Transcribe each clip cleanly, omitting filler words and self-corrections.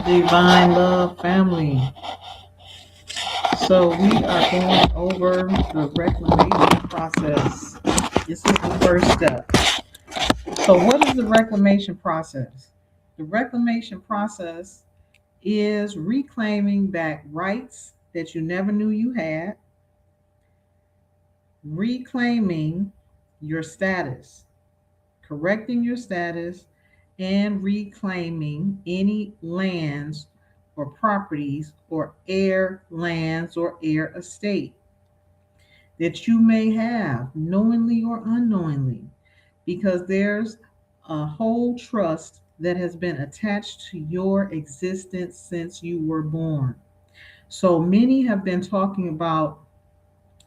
Divine Love family. So we are going over the reclamation process. This is the first step. So what is the reclamation process? The reclamation process is reclaiming back rights that you never knew you had, reclaiming your status, correcting your status, and reclaiming any lands or properties or heir lands or heir estate that you may have knowingly or unknowingly, because there's a whole trust that has been attached to your existence since you were born. So many have been talking about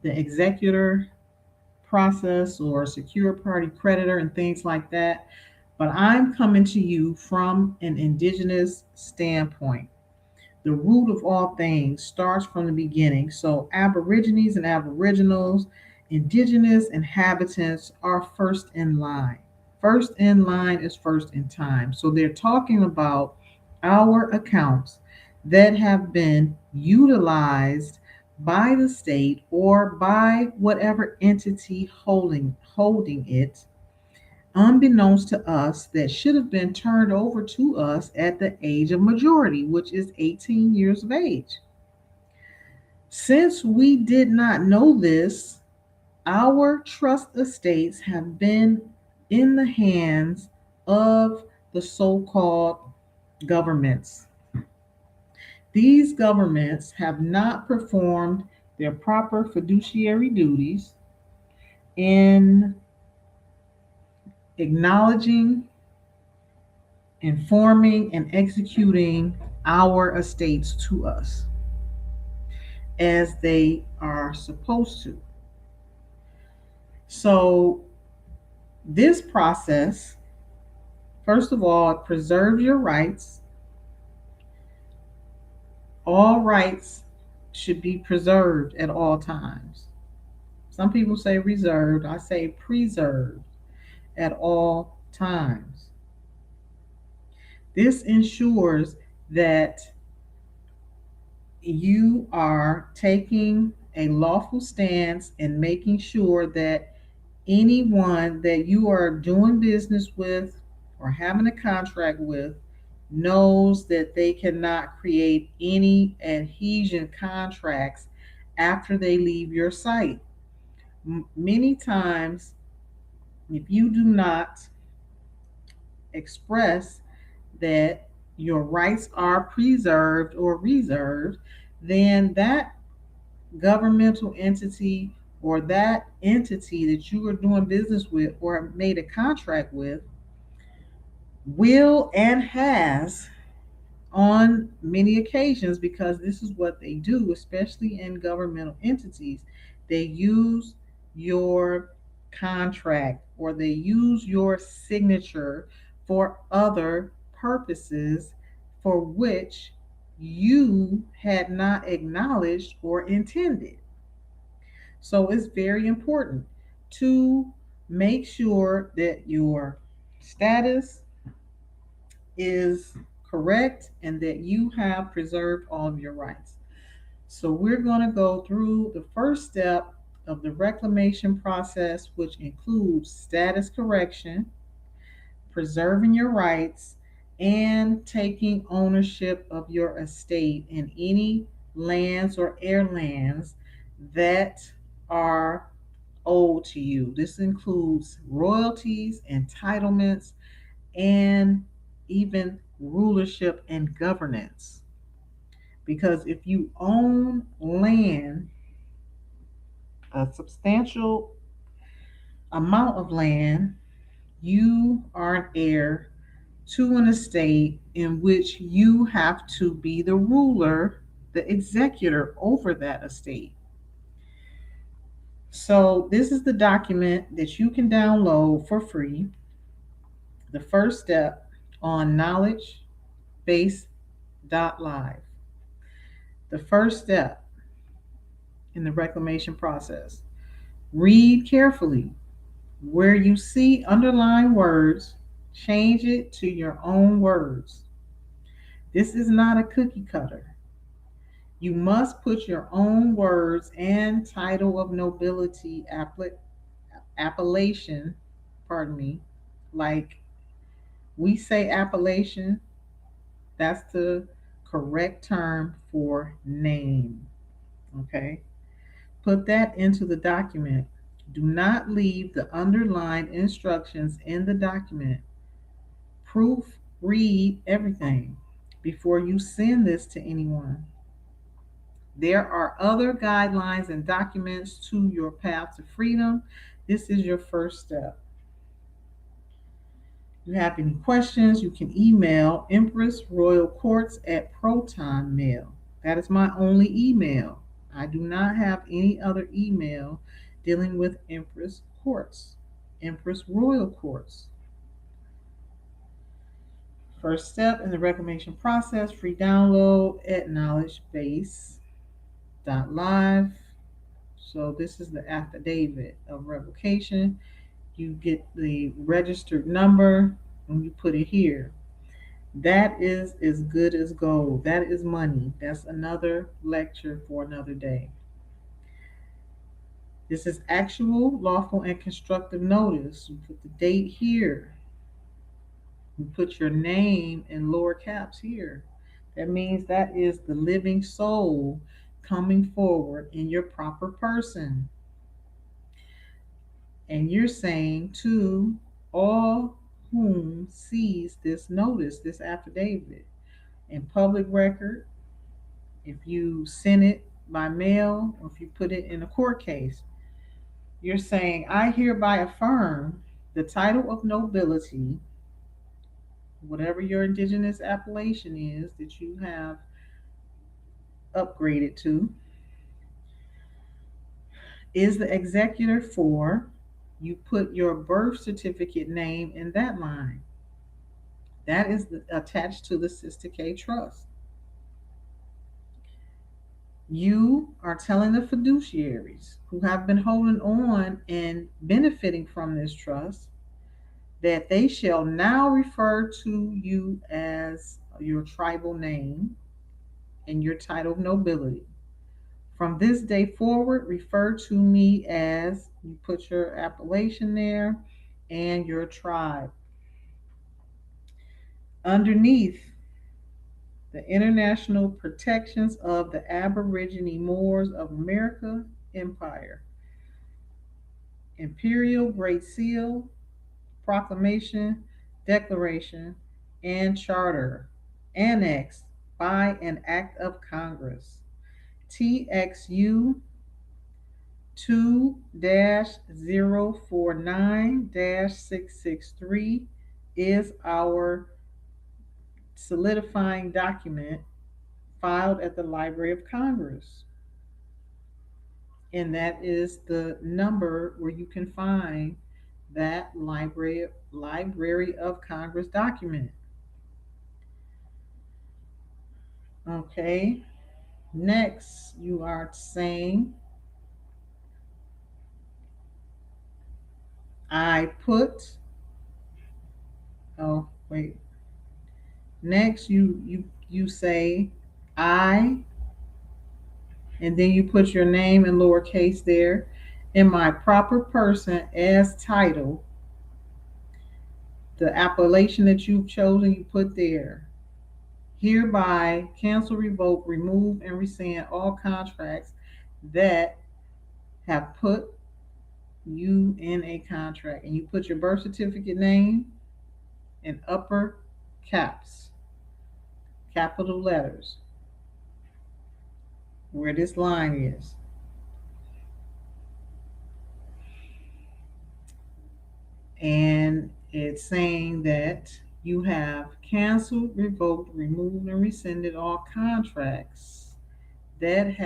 the executor process or secure party creditor and things like that. But I'm coming to you from an indigenous standpoint. The root of all things starts from the beginning. So, Aborigines and Aboriginals, indigenous inhabitants are first in line. First in line is first in time. So, they're talking about our accounts that have been utilized by the state or by whatever entity holding it, unbeknownst to us, that should have been turned over to us at the age of majority, which is 18 years of age. Since we did not know this, our trust estates have been in the hands of the so called governments. These governments have not performed their proper fiduciary duties in acknowledging, informing, and executing our estates to us as they are supposed to. So, this process, first of all, it preserves your rights. All rights should be preserved at all times. Some people say reserved, I say preserved at all times. This ensures that you are taking a lawful stance and making sure that anyone that you are doing business with or having a contract with knows that they cannot create any adhesion contracts after they leave your site. Many times, if you do not express that your rights are preserved or reserved, then that governmental entity or that entity that you are doing business with or made a contract with will and has on many occasions, because this is what they do, especially in governmental entities. They use your contract or they use your signature for other purposes for which you had not acknowledged or intended. So it's very important to make sure that your status is correct and that you have preserved all of your rights. So we're going to go through the first step of the reclamation process, which includes status correction, preserving your rights, and taking ownership of your estate and any lands or heir lands that are owed to you. This includes royalties, entitlements, and even rulership and governance. Because if you own land, a substantial amount of land, you are an heir to an estate in which you have to be the ruler, the executor over that estate. So, this is the document that you can download for free. The first step on knowledgebase.live. The first step in the reclamation process. Read carefully. Where you see underlined words, change it to your own words. This is not a cookie cutter. You must put your own words and title of nobility appellation, pardon me, like we say appellation, that's the correct term for name. Okay? Put that into the document. Do not leave the underlined instructions in the document. Proofread everything before you send this to anyone. There are other guidelines and documents to your path to freedom. This is your first step. If you have any questions, you can email Empress Royal Courts at Proton Mail. That is my only email. I do not have any other email dealing with Empress Courts, Empress Royal Courts. First step in the reclamation process, free download at knowledgebase.live. So this is the affidavit of revocation. You get the registered number and you put it here. That is as good as gold. That is money. That's another lecture for another day. This is actual, lawful, and constructive notice. You put the date here. You put your name in lower caps here. That means that is the living soul coming forward in your proper person. And you're saying to all whom sees this notice, this affidavit, in public record, if you send it by mail or if you put it in a court case, you're saying, I hereby affirm the title of nobility, whatever your indigenous appellation is that you have upgraded to, is the executor for, you put your birth certificate name in that line. That is attached to the Sister K Trust. You are telling the fiduciaries who have been holding on and benefiting from this trust that they shall now refer to you as your tribal name and your title of nobility. From this day forward, refer to me as, you put your appellation there and your tribe. Underneath, the international protections of the Aborigine Moors of America Empire. Imperial Great Seal, Proclamation, Declaration, and Charter, annexed by an Act of Congress. TXU 2-049-663 is our solidifying document filed at the Library of Congress. And that is the number where you can find that Library of Congress document. Okay, next you are saying, I put, oh wait, next you say I, and then you put your name in lowercase there, in my proper person as title, the appellation that you've chosen you put there. Hereby cancel, revoke, remove, and rescind all contracts that have put you in a contract. And you put your birth certificate name in upper caps, capital letters, where this line is. And it's saying that you have canceled, revoked, removed, and rescinded all contracts that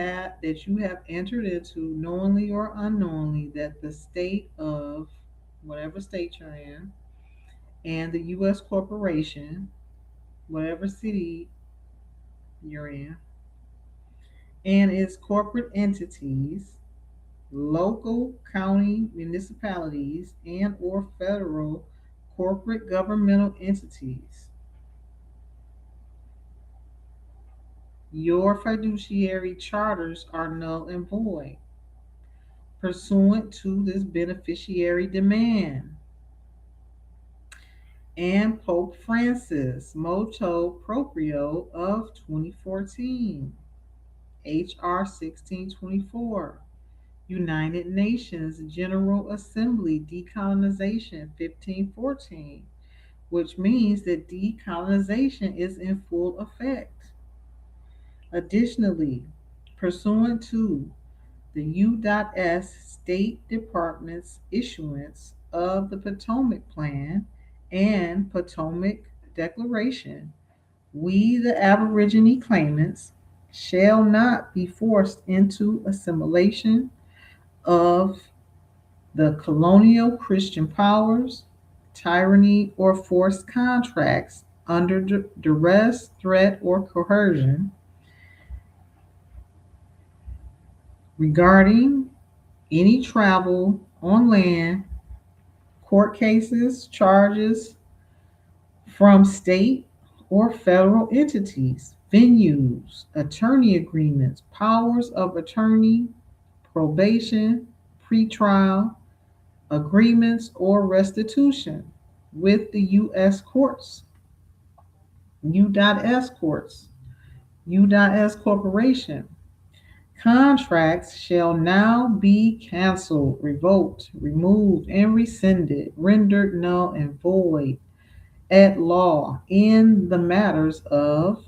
you have entered into knowingly or unknowingly, that the state of whatever state you're in and the U.S. corporation, whatever city you're in, and its corporate entities, local, county, municipalities, and or federal corporate governmental entities Your fiduciary charters are null and void pursuant to this beneficiary demand. And Pope Francis, motu proprio of 2014, H.R. 1624, United Nations General Assembly Decolonization 1514, which means that decolonization is in full effect. Additionally, pursuant to the U.S. State Department's issuance of the Potomac Plan and Potomac Declaration, we, the Aborigine claimants, shall not be forced into assimilation of the colonial Christian powers, tyranny, or forced contracts under duress, threat, or coercion regarding any travel on land, court cases, charges from state or federal entities, venues, attorney agreements, powers of attorney, probation, pretrial agreements, or restitution with the U.S. courts, U.S. courts, U.S. corporation. Contracts shall now be canceled, revoked, removed, and rescinded, rendered null and void at law in the matters of,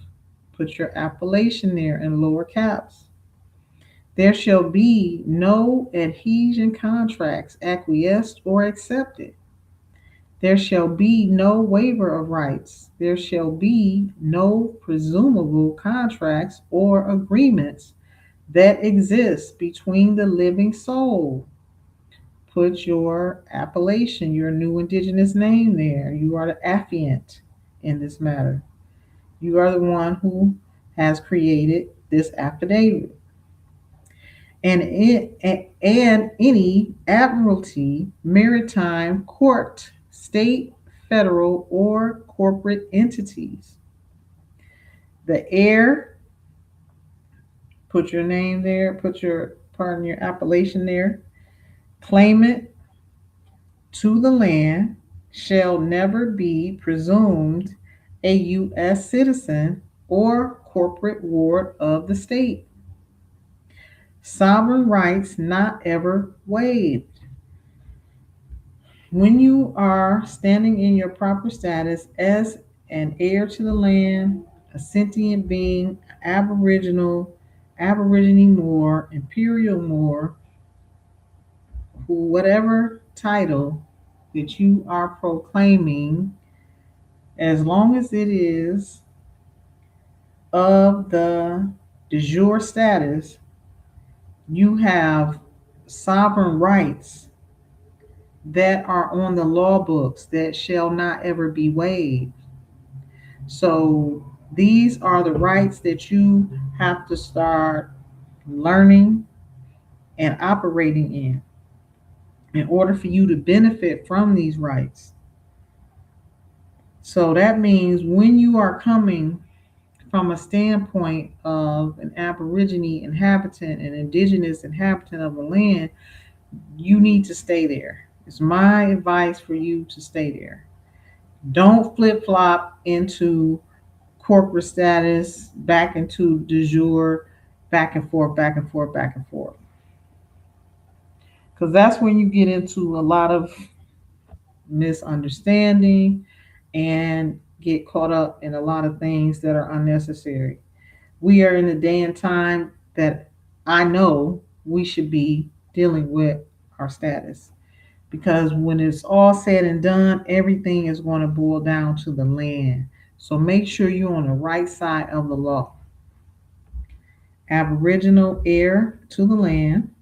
put your appellation there in lower caps. There shall be no adhesion contracts acquiesced or accepted. There shall be no waiver of rights. There shall be no presumable contracts or agreements that exist between the living soul. Put your appellation, your new indigenous name there. You are the affiant in this matter. You are the one who has created this affidavit. And any admiralty, maritime, court, state, federal, or corporate entities. The heir, put your name there, put your, pardon, your appellation there. Claimant to the land shall never be presumed a U.S. citizen or corporate ward of the state. Sovereign rights not ever waived. When you are standing in your proper status as an heir to the land, a sentient being, aboriginal, aborigine Moor, imperial Moor, whatever title that you are proclaiming, as long as it is of the de jure status, you have sovereign rights that are on the law books that shall not ever be waived. So these are the rights that you have to start learning and operating in order for you to benefit from these rights. So that means when you are coming from a standpoint of an Aborigine inhabitant, an indigenous inhabitant of the land, you need to stay there. It's my advice for you to stay there. Don't flip flop into corporate status, back into de jure, back and forth, back and forth, back and forth. Because that's when you get into a lot of misunderstanding and get caught up in a lot of things that are unnecessary. We are in a day and time that I know we should be dealing with our status. Because when it's all said and done, everything is going to boil down to the land. So make sure you're on the right side of the law. Aboriginal heir to the land.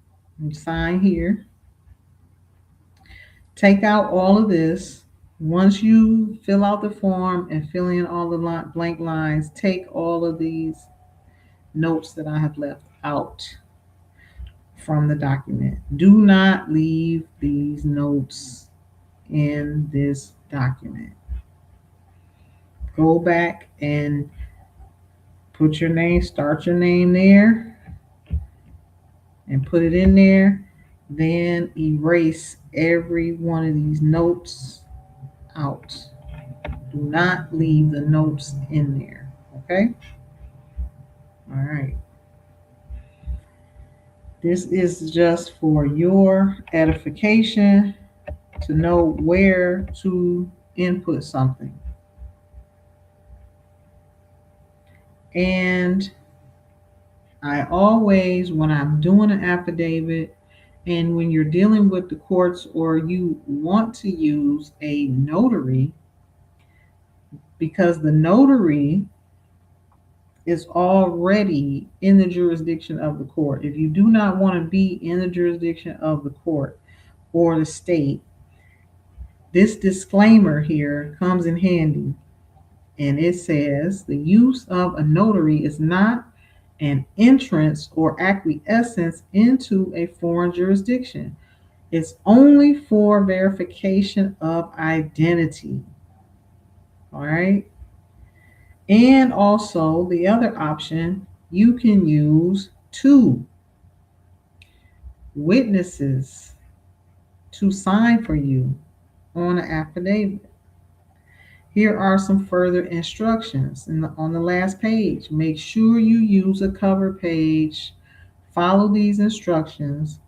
You sign here. Take out all of this. Once you fill out the form and fill in all the blank lines, take all of these notes that I have left out from the document. Do not leave these notes in this document. Go back and Put your name, start your name there, and put it in there. Then erase every one of these notes out. Do not leave the notes in there. Okay? All right. This is just for your edification to know where to input something. And I always, when I'm doing an affidavit, and when you're dealing with the courts or you want to use a notary, because the notary is already in the jurisdiction of the court. If you do not want to be in the jurisdiction of the court or the state, this disclaimer here comes in handy. And it says the use of a notary is not an entrance or acquiescence into a foreign jurisdiction. It's only for verification of identity. All right. And also, the other option, you can use 2 witnesses to sign for you on an affidavit. Here are some further instructions on the last page. Make sure you use a cover page. Follow these instructions.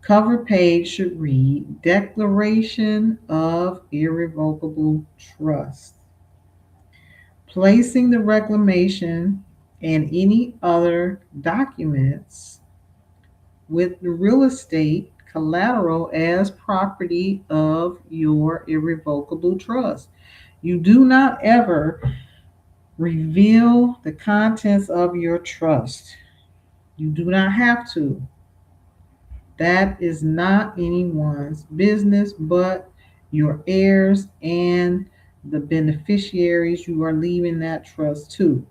Cover page should read Declaration of Irrevocable Trust. Placing the reclamation and any other documents with the real estate collateral as property of your irrevocable trust. You do not ever reveal the contents of your trust. You do not have to. That is not anyone's business but your heirs and the beneficiaries you are leaving that trust to.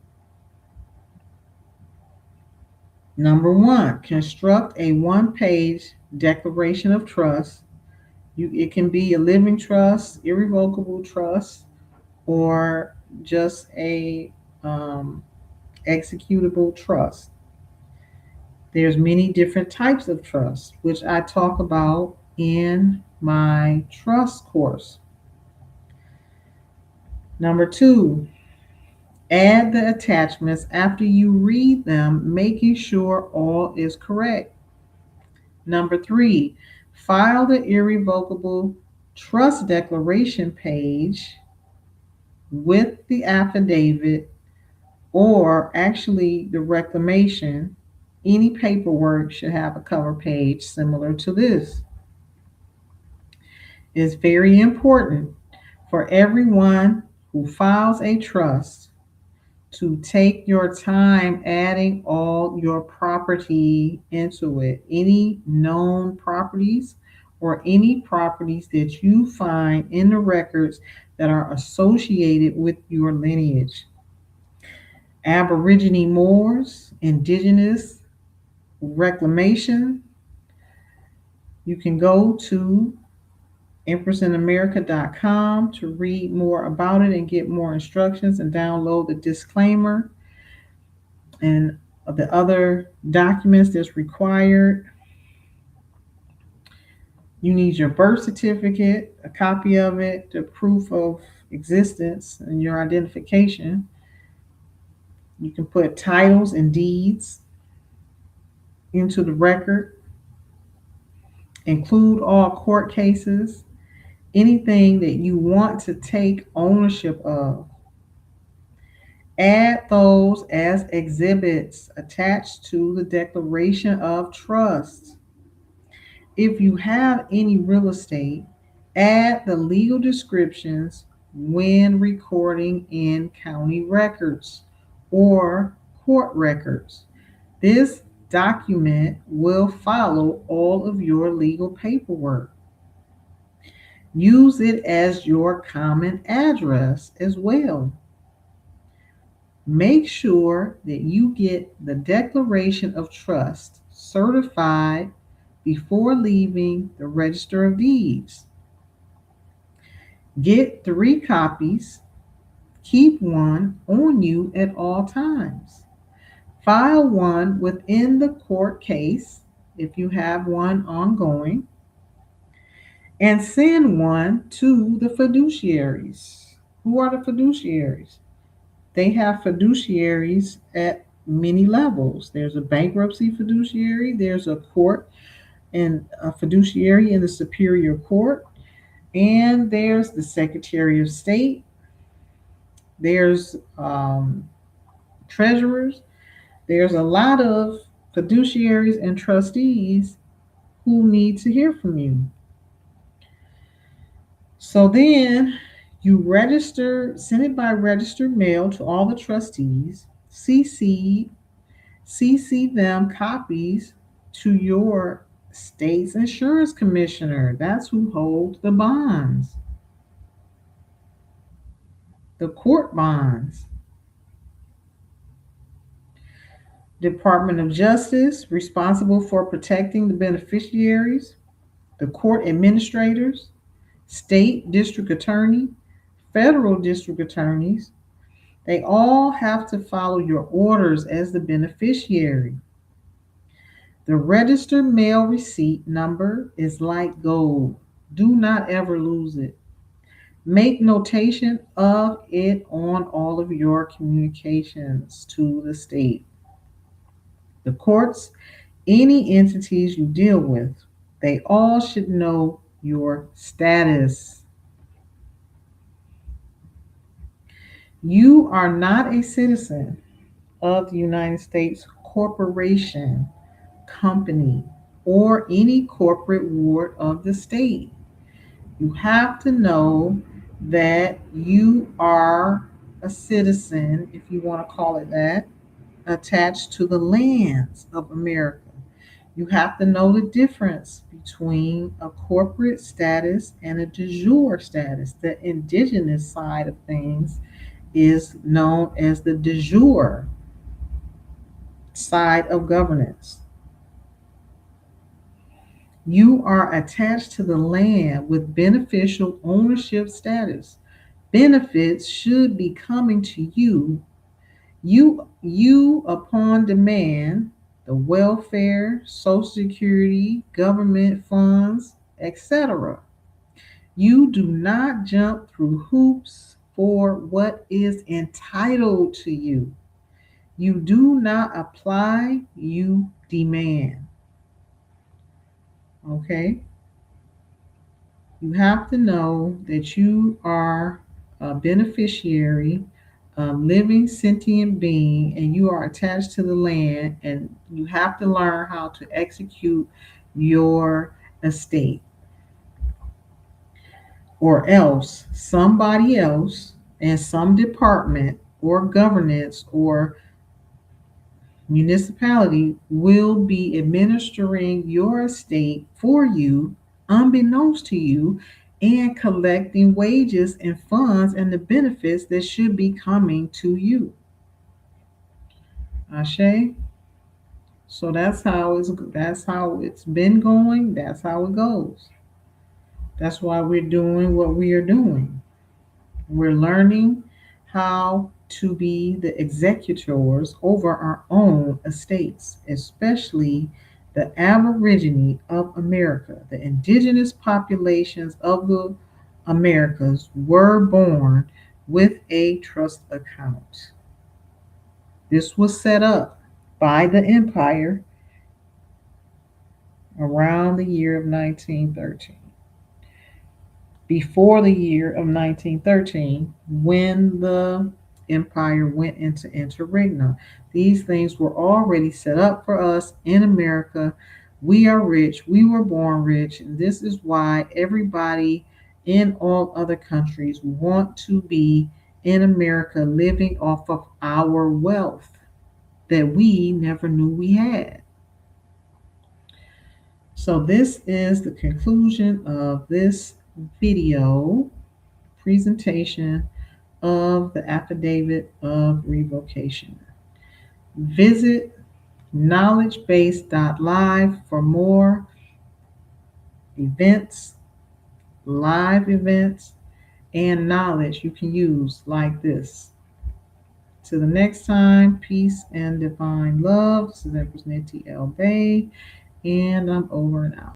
Number 1, construct a 1-page declaration of trust. It can be a living trust, irrevocable trust, or just a executable trust. There's many different types of trust, which I talk about in my trust course. Number 2, add the attachments after you read them, making sure all is correct. Number 3, file the irrevocable trust declaration page with the affidavit, or actually the reclamation. Any paperwork should have a cover page similar to this. It's very important for everyone who files a trust to take your time adding all your property into it. Any known properties or any properties that you find in the records that are associated with your lineage. Aborigine Moors, indigenous reclamation. You can go to empressinamerica.com to read more about it and get more instructions and download the disclaimer and the other documents that's required. You need your birth certificate, a copy of it, the proof of existence, and your identification. You can put titles and deeds into the record. Include all court cases, anything that you want to take ownership of. Add those as exhibits attached to the Declaration of Trust. If you have any real estate, add the legal descriptions when recording in county records or court records. This document will follow all of your legal paperwork. Use it as your common address as well. Make sure that you get the Declaration of Trust certified before leaving the Register of Deeds. Get 3 copies. Keep one on you at all times. File one within the court case if you have one ongoing, and send one to the fiduciaries. Who are the fiduciaries? They have fiduciaries at many levels. There's a bankruptcy fiduciary, there's a court and a fiduciary in the Superior Court, and there's the Secretary of State, there's treasurers, there's a lot of fiduciaries and trustees who need to hear from you. So then you register, send it by registered mail to all the trustees, CC them copies to your state's insurance commissioner. That's who holds the bonds, the court bonds. Department of Justice, responsible for protecting the beneficiaries, the court administrators, state district attorney, federal district attorneys, they all have to follow your orders as the beneficiary. The registered mail receipt number is like gold. Do not ever lose it. Make notation of it on all of your communications to the state, the courts, any entities you deal with. They all should know your status. You are not a citizen of the United States corporation, company, or any corporate ward of the state. You have to know that you are a citizen, if you want to call it that, attached to the lands of America. You have to know the difference between a corporate status and a de jure status. The indigenous side of things is known as the de jure side of governance. You are attached to the land with beneficial ownership status. Benefits should be coming to you upon demand, the welfare, social security, government funds, etc. You do not jump through hoops for what is entitled to you. You do not apply, you demand. Okay? You have to know that you are a beneficiary, a living sentient being, and you are attached to the land, and you have to learn how to execute your estate. Or else somebody else and some department or governance or municipality will be administering your estate for you, unbeknownst to you, and collecting wages and funds and the benefits that should be coming to you. Ashe. So that's how it's been going. That's how it goes. That's why we're doing what we are doing. We're learning how to be the executors over our own estates, especially the Aborigine of America. The indigenous populations of the Americas were born with a trust account. This was set up by the empire around the year of 1913. Before the year of 1913, when the empire went into interregnum. These things were already set up for us in America. We are rich. We were born rich. And this is why everybody in all other countries want to be in America living off of our wealth that we never knew we had. So this is the conclusion of this video presentation of the affidavit of revocation. Visit knowledgebase.live for more events, live events, and knowledge you can use like this Till the next time, peace and divine love. This is Empress Nancy L. Bay, and I'm over and out.